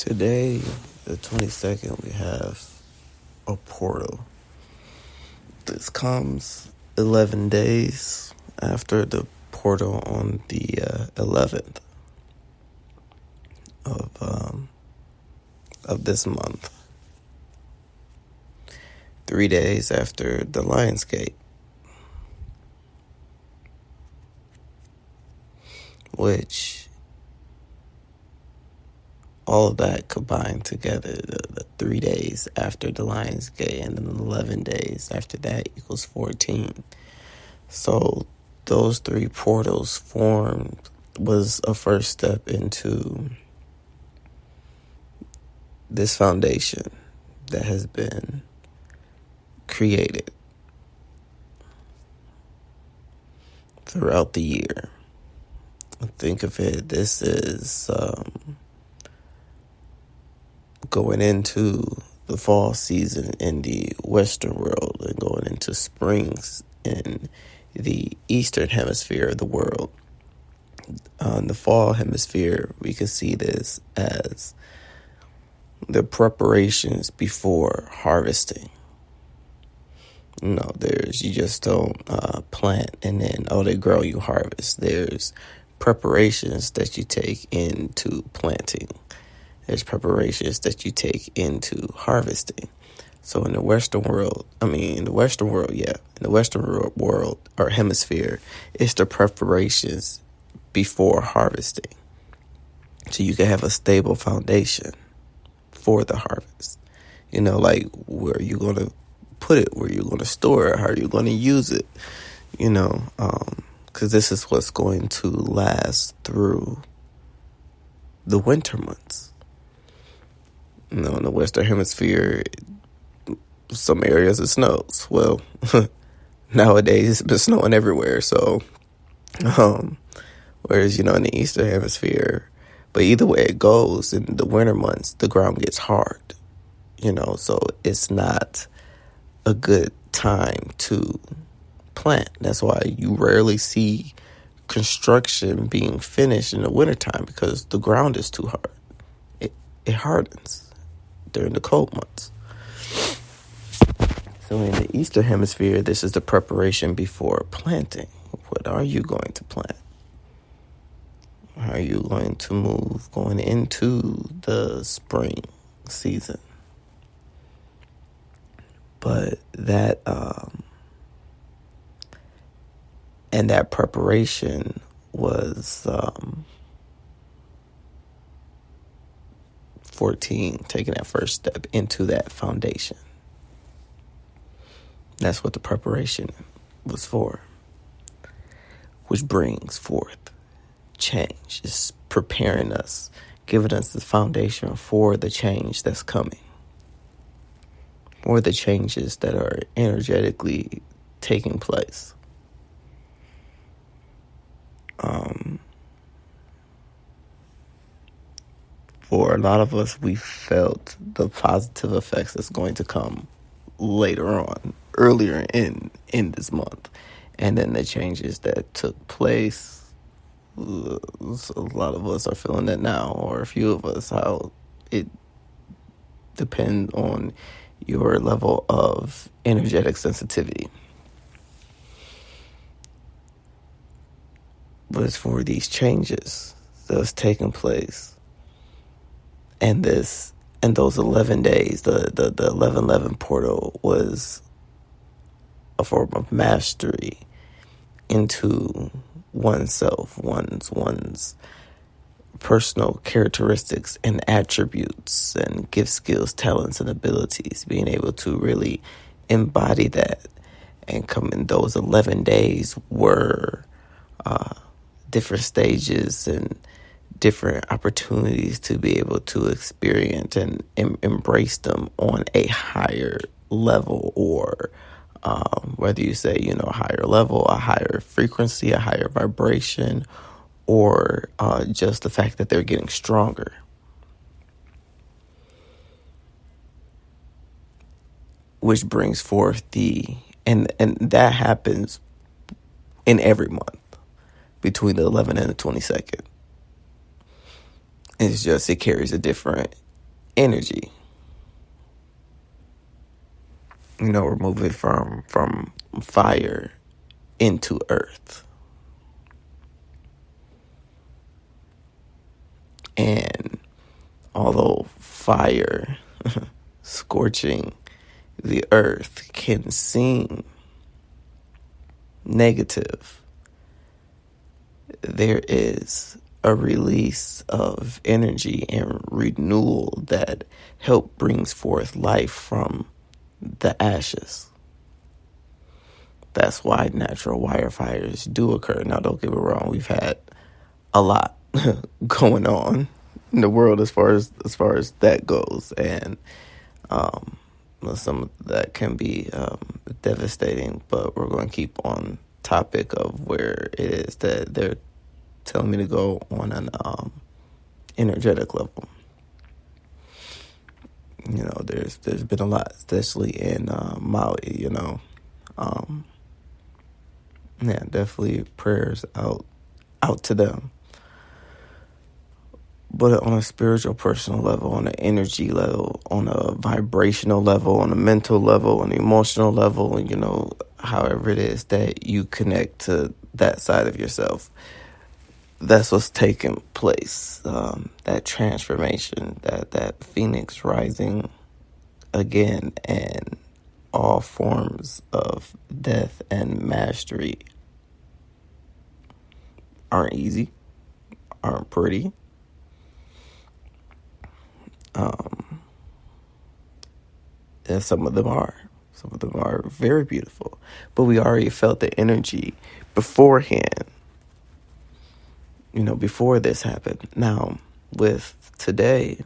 Today, the 22nd, we have a portal. This comes 11 days after the portal on the 11th of this month. 3 days after the Lion's Gate, which all of that combined together, the 3 days after the Lion's Gate and then 11 days after that equals 14. So those three portals formed was a first step into this foundation that has been created throughout the year. Think of it, this is going into the fall season in the Western world and going into springs in the Eastern hemisphere of the world. In the fall hemisphere, we can see this as the preparations before harvesting. You just don't plant and then, they grow, you harvest. There's preparations that you take into planting. There's preparations that you take into harvesting. So in the Western world or hemisphere, it's the preparations before harvesting. So you can have a stable foundation for the harvest. Like where you're going to put it, where you're going to store it, how you're going to use it, because this is what's going to last through the winter months. In the Western Hemisphere, some areas it snows. Well, nowadays it's been snowing everywhere. So, whereas, in the Eastern Hemisphere, but either way it goes, in the winter months, the ground gets hard, so it's not a good time to plant. That's why you rarely see construction being finished in the wintertime, because the ground is too hard. It hardens during the cold months. So in the Eastern Hemisphere, this is the preparation before planting. What are you going to plant? How are you going to move going into the spring season? But that and that preparation was 14, taking that first step into that foundation. That's what the preparation was for, which brings forth change. It's preparing us, giving us the foundation for the change that's coming, or the changes that are energetically taking place. For a lot of us, we felt the positive effects that's going to come earlier in this month. And then the changes that took place, a lot of us are feeling that now, or a few of us, how it depends on your level of energetic sensitivity. But it's for these changes that's taking place. And those 11 days, the 11-11 portal was a form of mastery into oneself, one's personal characteristics and attributes and gifts, skills, talents, and abilities, being able to really embody that. And come in those 11 days were different stages and different opportunities to be able to experience and embrace them on a higher level, or whether you say, a higher level, a higher frequency, a higher vibration, or just the fact that they're getting stronger. Which brings forth and that happens in every month between the 11th and the 22nd. It's just, it carries a different energy. We're moving from fire into earth. And although fire scorching the earth can seem negative, there is a release of energy and renewal that help brings forth life from the ashes. That's why natural wildfires do occur. Now, don't get me wrong, we've had a lot going on in the world as far as that goes, and some of that can be devastating. But we're going to keep on topic of where it is that they're telling me to go on an energetic level. There's been a lot, especially in Maui. Definitely prayers out to them. But on a spiritual, personal level, on an energy level, on a vibrational level, on a mental level, on an emotional level, however it is that you connect to that side of yourself, that's what's taking place. That transformation, that phoenix rising again, and all forms of death and mastery aren't easy, aren't pretty. And some of them are. Some of them are very beautiful. But we already felt the energy beforehand, before this happened. Now, with today,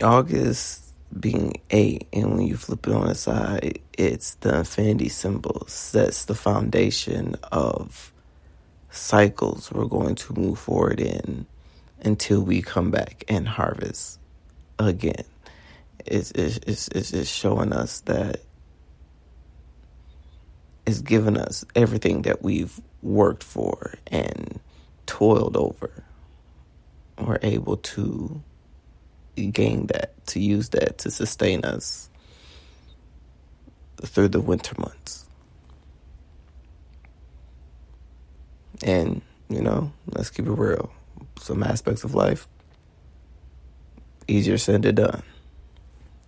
August being 8, and when you flip it on the side, it's the infinity symbol, sets the foundation of cycles we're going to move forward in until we come back and harvest again. It's showing us that it's giving us everything that we've worked for and toiled over. We're able to gain that, to use that to sustain us through the winter months. And, let's keep it real. Some aspects of life, easier said than done.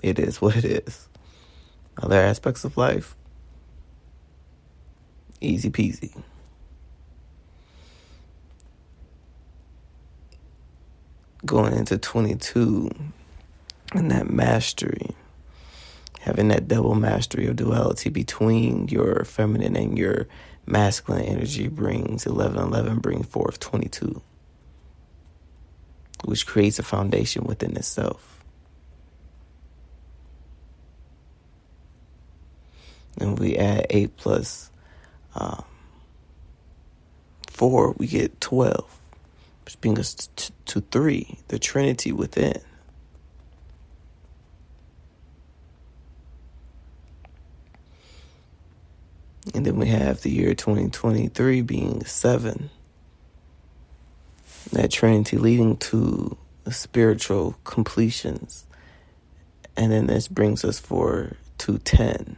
It is what it is. Other aspects of life, easy peasy. Going into 22 and that mastery, having that double mastery or duality between your feminine and your masculine energy brings 1111, bring forth 22, which creates a foundation within itself. And we add 8 plus 4, we get 12, which brings us to 3, the Trinity within. And then we have the year 2023 being 7. That Trinity leading to spiritual completions. And then this brings us to 10.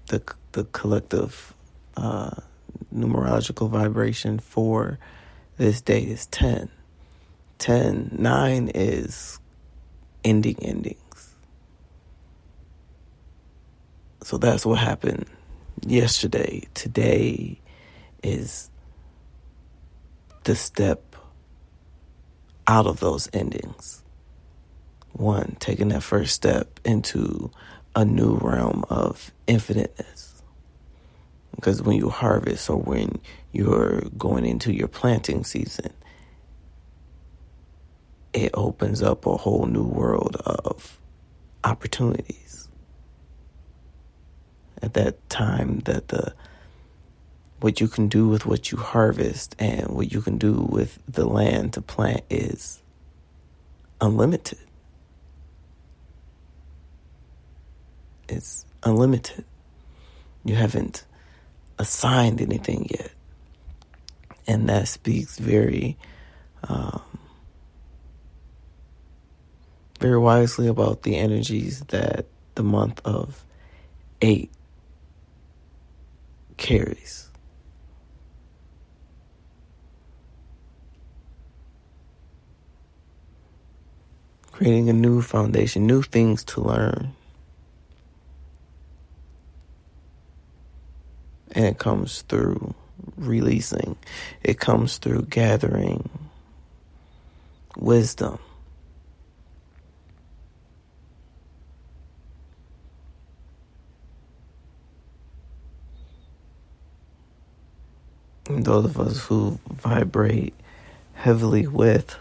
The collective numerological vibration for this day is 10. 9 is endings. So that's what happened yesterday. Today is the step out of those endings. 1, taking that first step into a new realm of infiniteness. Because when you harvest, or when you're going into your planting season, it opens up a whole new world of opportunities. At that time, what you can do with what you harvest and what you can do with the land to plant is unlimited. It's unlimited. You haven't assigned anything yet. And that speaks very, very wisely about the energies that the month of 8 carries. Creating a new foundation, new things to learn. And it comes through releasing. It comes through gathering wisdom. And those of us who vibrate heavily with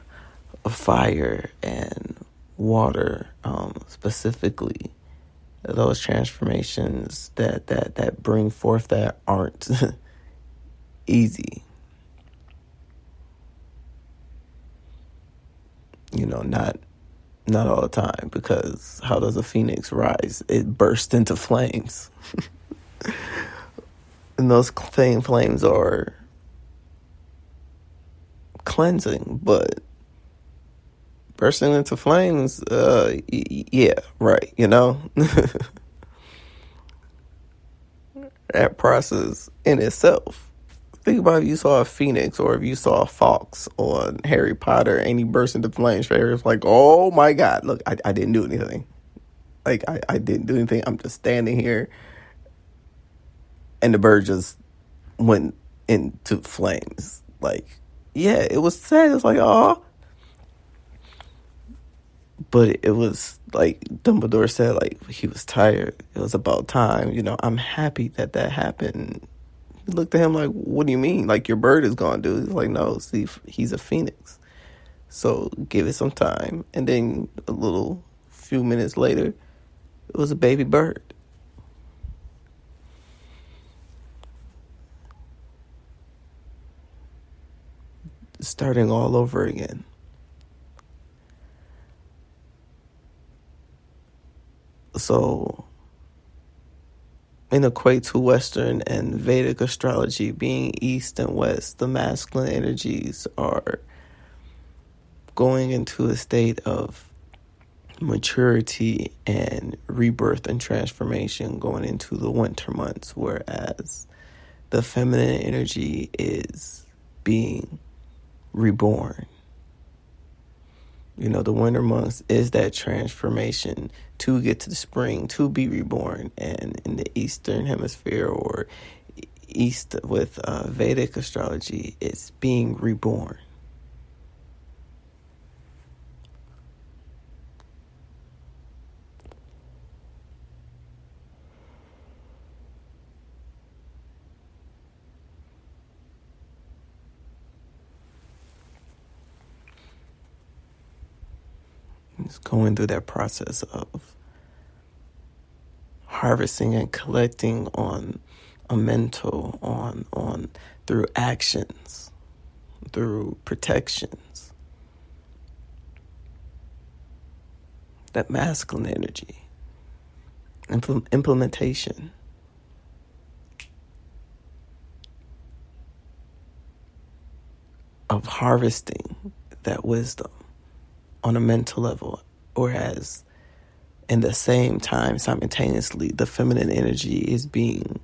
fire and water, specifically, those transformations that bring forth that aren't easy. Not all the time, because how does a phoenix rise? It bursts into flames. And those same flames are cleansing, but bursting into flames, yeah, right, that process in itself. Think about if you saw a phoenix or if you saw a fox on Harry Potter and he burst into flames. It's like, oh my God, look, I didn't do anything. Like, I didn't do anything. I'm just standing here. And the bird just went into flames. Like, yeah, it was sad. It's like, oh. But it was like Dumbledore said, like, he was tired. It was about time. I'm happy that happened. He looked at him like, what do you mean? Like, your bird is gone, dude. He's like, no, see, he's a phoenix. So give it some time. And then a little few minutes later, it was a baby bird. Starting all over again. So, in equate to Western and Vedic astrology being East and West, the masculine energies are going into a state of maturity and rebirth and transformation going into the winter months, whereas the feminine energy is being reborn. The winter months is that transformation to get to the spring, to be reborn. And in the Eastern Hemisphere or East with Vedic astrology, it's being reborn. It's going through that process of harvesting and collecting on a mental, on through actions, through protections. That masculine energy. Implementation. Of harvesting that wisdom on a mental level, whereas in the same time, simultaneously, the feminine energy is going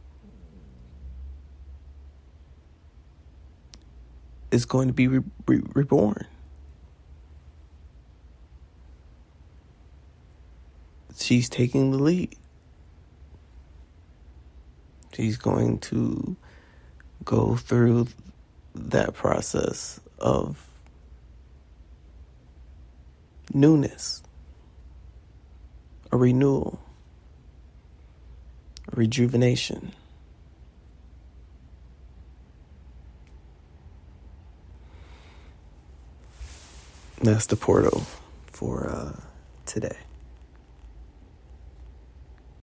to be reborn. She's taking the lead. She's going to go through that process of newness, a renewal, a rejuvenation. That's the portal for today.